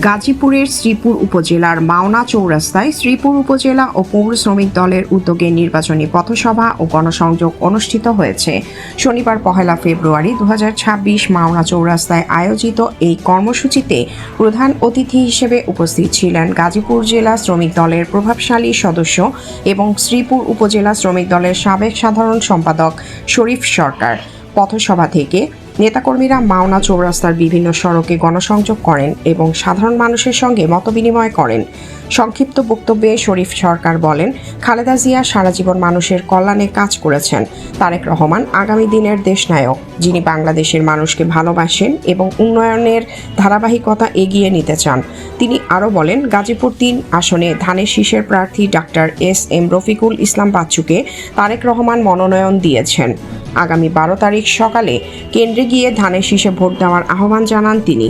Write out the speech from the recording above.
গাজীপুরের শ্রীপুর উপজেলার মাওনা চৌরাস্তায় শ্রীপুর উপজেলা ও পৌর শ্রমিক দলের উদ্যোগে নির্বাচনী পথসভা ও গণসংযোগ অনুষ্ঠিত হয়েছে। শনিবার 1 ফেব্রুয়ারি 2026 মাওনা চৌরাস্তায় আয়োজিত এই কর্মসূচিতে প্রধান অতিথি হিসেবে উপস্থিত ছিলেন গাজীপুর জেলা শ্রমিক দলের প্রভাবশালী সদস্য এবং শ্রীপুর উপজেলা শ্রমিক দলের সাবেক সাধারণ সম্পাদক শরীফ সরকার। পথসভা থেকে নেতাকর্মীরা মাওনা চৌরাস্তার বিভিন্ন সড়কে গণসংযোগ করেন এবং সাধারণ মানুষের সঙ্গে মতবিনিময় করেন। সংক্ষিপ্ত বক্তব্যে শরীফ সরকার বলেন, খালেদা জিয়া সারা জীবন মানুষের কল্যাণে কাজ করেছেন। তারেক রহমান আগামী দিনের দেশনায়ক, যিনি বাংলাদেশের মানুষকে ভালোবাসেন এবং উন্নয়নের ধারাবাহিকতা এগিয়ে নিতে চান। তিনি আরও বলেন, গাজীপুর 3 আসনে ধানের শীষের প্রার্থী ডাক্তার এস.এম. রফিকুল ইসলাম বাচ্চুকে তারেক রহমান মনোনয়ন দিয়েছেন। আগামী 12 তারিখ সকালে কেন্দ্রে গিয়ে ধানের শীষে ভোট দেওয়ার আহ্বান জানান তিনি।